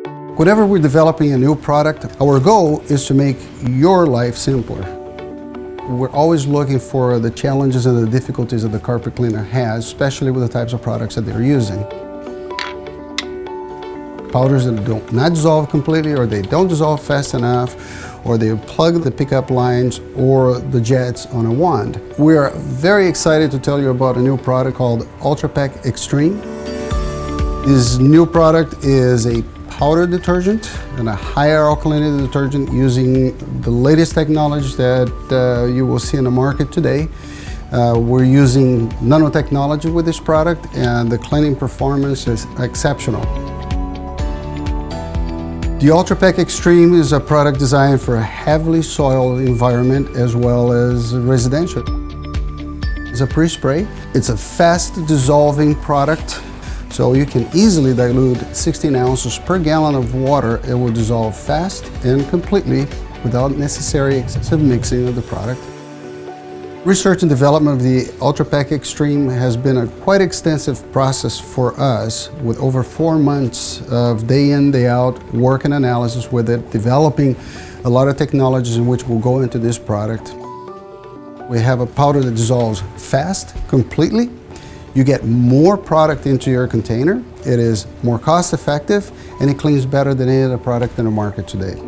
Whenever we're developing a new product, our goal is to make your life simpler. We're always looking for the challenges and the difficulties that the carpet cleaner has, especially with the types of products that they're using. Powders that do not dissolve completely, or they don't dissolve fast enough, or they plug the pickup lines or the jets on a wand. We are very excited to tell you about a new product called Ultrapac Extreme. This new product is a powder detergent and a higher alkalinity detergent using the latest technology that you will see in the market today. We're using nanotechnology with this product, and the cleaning performance is exceptional. The Ultrapac Extreme is a product designed for a heavily soiled environment as well as residential. It's a pre-spray. It's a fast dissolving product, so you can easily dilute 16 ounces per gallon of water. It will dissolve fast and completely without necessary excessive mixing of the product. Research and development of the Ultrapac Extreme has been a quite extensive process for us, with over 4 months of day in, day out work and analysis with it, developing a lot of technologies in which will go into this product. We have a powder that dissolves fast, completely. You get more product into your container. It is more cost effective, and it cleans better than any other product in the market today.